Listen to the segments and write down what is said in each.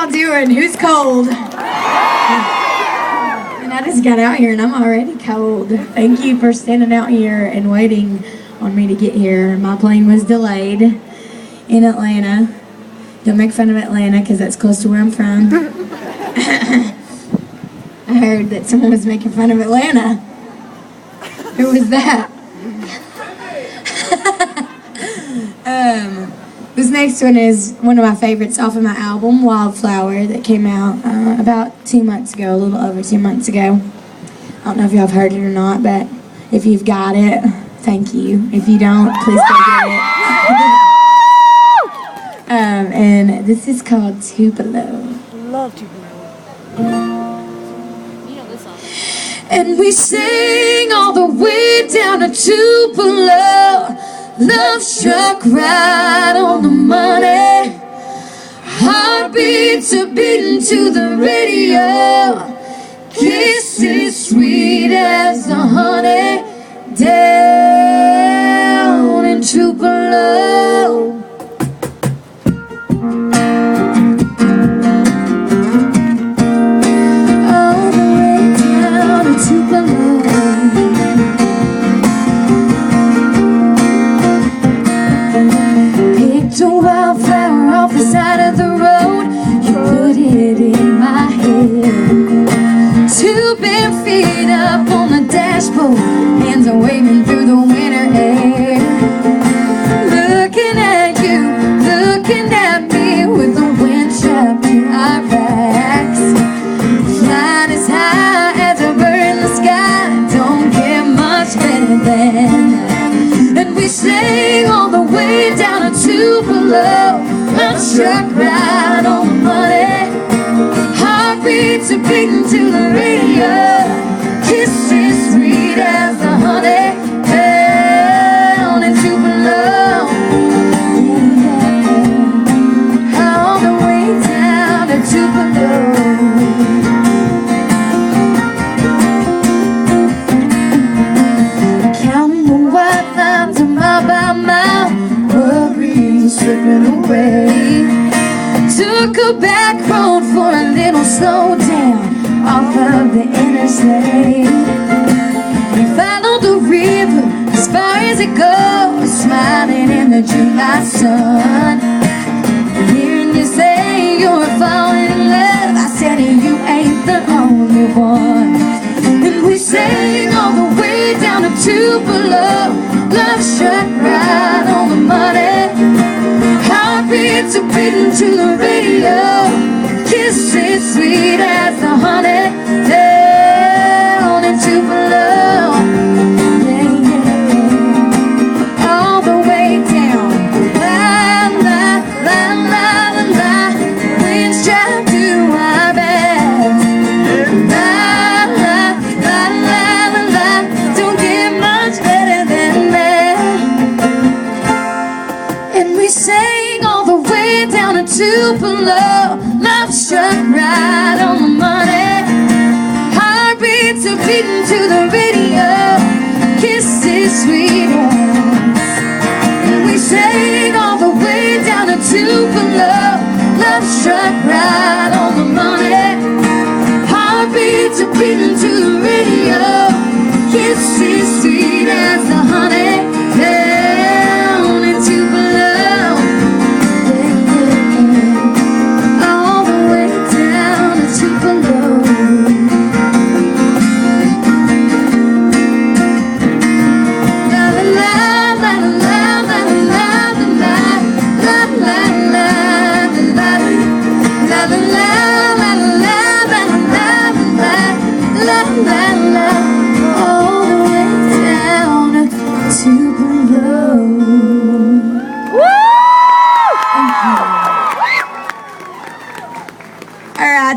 y'all doing? Who's cold? And I just got out here and I'm already cold. Thank you for standing out here and waiting on me to get here. My plane was delayed in Atlanta. Don't make fun of Atlanta because that's close to where I'm from. I heard that someone was making fun of Atlanta. Who was that? This next one is one of my favorites off of my album, Wildflower, that came out about 2 months ago, a little over 2 months ago. I don't know if y'all have heard it or not, but if you've got it, thank you. If you don't, please go get it. And this is called Tupelo. Love Tupelo. You know this song. And we sing all the way down to Tupelo. Love struck right on the money. Heartbeats are beating to the radio. Kisses sweet as the honey. Down in Tupelo. All the way down to Tupelo. Picked a wildflower off the side of the road. You put it in my hair. 2 bare feet up on the dashboard, hands are waving through the winter air. Looking at you, looking at me, with the wind trapped in our backs. Flying as high as a bird in the sky, don't get much better than. And we sang all the way down to Tupelo. I'm struck right on the money. Heartbeats are beating to the radio. Kisses sweet as the honey. Down in Tupelo. All the way down to Tupelo. Counting the white lines a mile by mile, worries slipping away. Took a back road for a little slow down off of the interstate. We followed the river as far as it goes, smiling in the July sun. Hearing you say you're falling in love, I said you ain't the only one. And we sang all the way down to Tupelo. Love struck right on the money. Heartbeats are beating to the radio. Kisses sweet as the honey. Down in Tupelo. Yeah, yeah. All the way down. La, la, la, la, la, la. Winds try to do our best. La, la, la, la, la, la. Don't get much better than that. And we sang all the way down to Tupelo. Love struck right on the money. Heartbeats are beating to the radio. Kisses sweet ones. And we sang all the way down to Tupelo. Love struck right on the money. Heartbeats are beating to the radio. Kisses sweet as the honey. Down in Tupelo.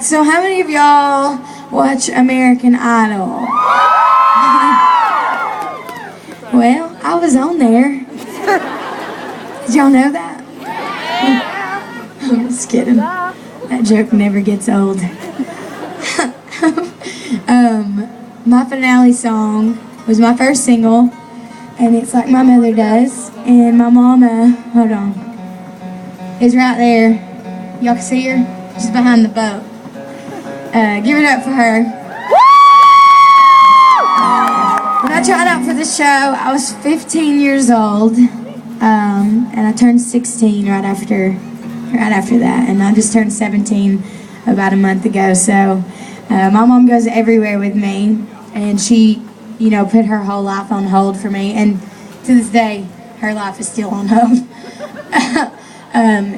So how many of y'all watch American Idol? Well, I was on there. Did y'all know that? I'm just kidding. That joke never gets old. My finale song was my first single, and it's Like My Mother Does. And my mama, hold on, is right there. Y'all can see her? She's behind the boat. Give it up for her. When I tried out for the show, I was 15 years old, and I turned 16 right after that, and I just turned 17 about a month ago. So my mom goes everywhere with me, and she, put her whole life on hold for me, and to this day, her life is still on hold.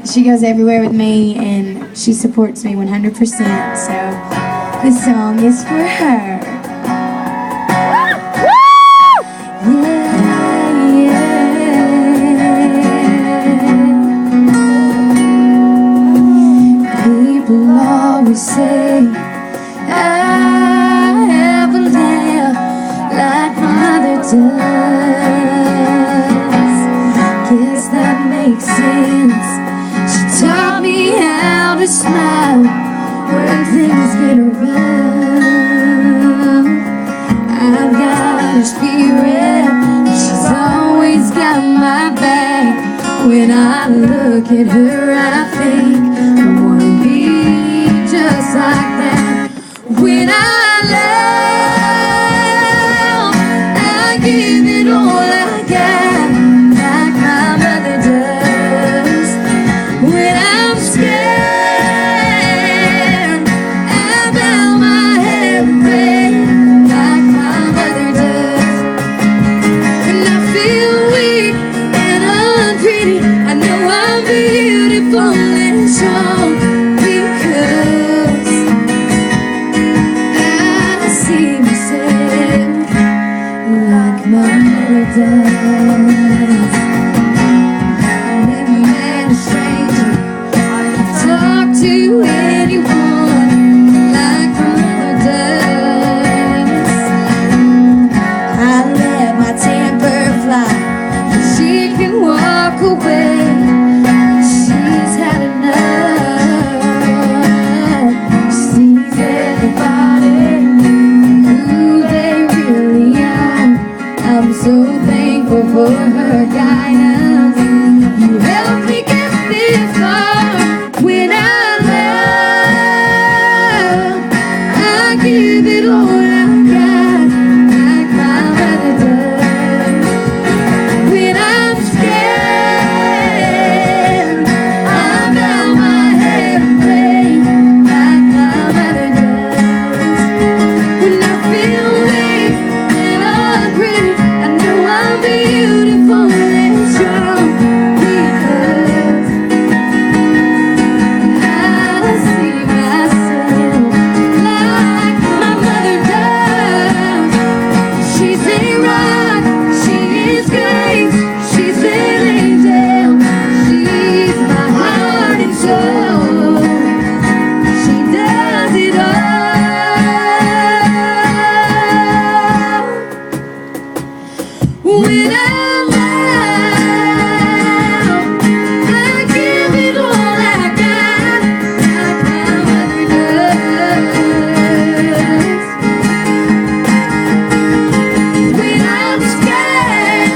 She goes everywhere with me, and she supports me 100%. So this song is for her. People always say I haven't lived like my mother does. Guess that makes sense. She taught me how to smile when things get rough. I've got her spirit, she's always got my back. When I look at her, I think I wanna be just like that. When I love, I give it all I got, like my mother does. When I'm scared, I bow my head and pray, like my mother does. When I feel weak and unpretty, I know I'm beautiful and strong, because I see myself like my mother does. Never met a stranger, talk to anyone like my mother does. I let my temper fly, she can walk away. She's had enough. She sees everybody who they really are. I'm so thankful for her guidance. You helped me get this far. When I love, I give it all I got, like my mother does. When I'm scared, I bow my head and pray, like my mother does. When I feel weak and unpretty, I know I'm beautiful and strong, because I see myself like my mother does. She's a rock, she is great, she's an angel, she's my heart and soul. She does it all. When I love, I give it all I got, like my mother does. When I'm scared,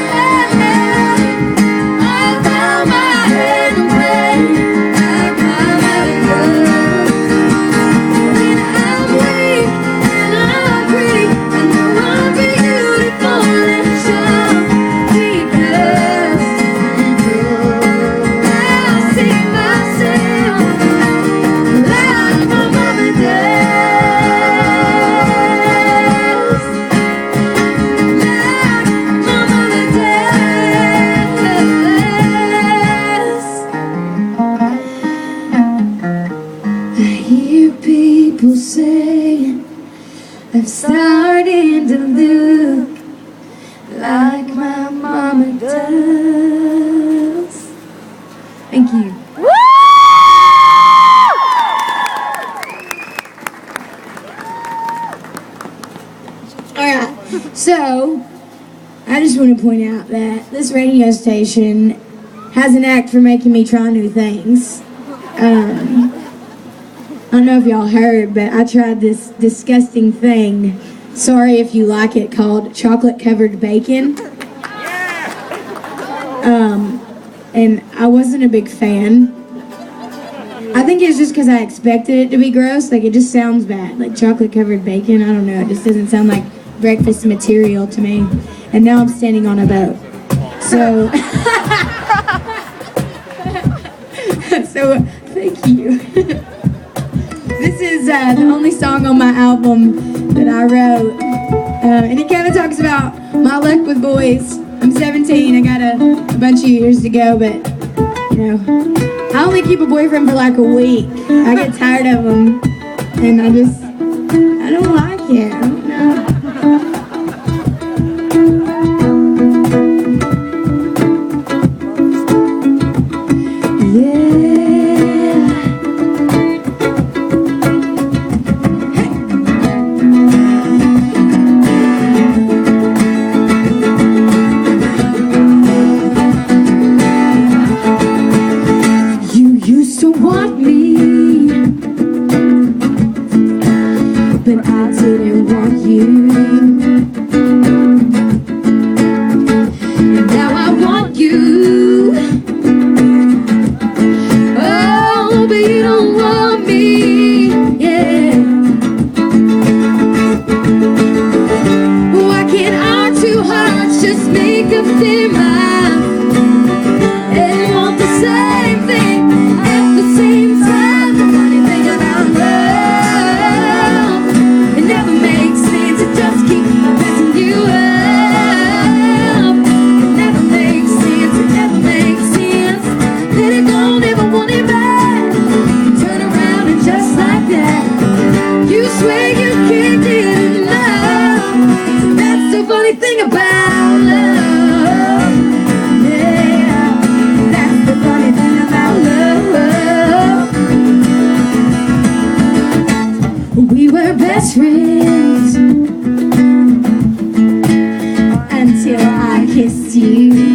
I bow my head and pray, like my mother does. When I'm weak and unpretty, I know I'm beautiful and strong, because I see myself like my mother does. Like my mother does. I hear people saying I'm starting to look like my mama does. Thank you. Alright, so I just want to point out that this radio station has an act for making me try new things. I don't know if y'all heard, but I tried this disgusting thing, sorry if you like it, called chocolate covered bacon. And I wasn't a big fan. I think it's just because I expected it to be gross. Like, it just sounds bad. Like chocolate covered bacon. I don't know. It just doesn't sound like breakfast material to me. And now I'm standing on a boat. So, so thank you. This is the only song on my album that I wrote. And it kind of talks about my luck with boys. I'm 17. I got a bunch of years to go, but, you know, I only keep a boyfriend for like a week. I get tired of him, and I don't like it. I don't know. Want me, but I didn't want you. And now I want you. Oh, but you don't want me. Yeah. Why can't our two hearts just make up their minds and want the same thing? Same time, the funny thing about love, it never makes sense. It just keeps messing you up. It never makes sense. It never makes sense. Let it go, never want it back. You turn around and just like that, you swear you can't get enough. That's the funny thing about love. Yeah, that's the funny thing about love. We were best friends until I kissed you.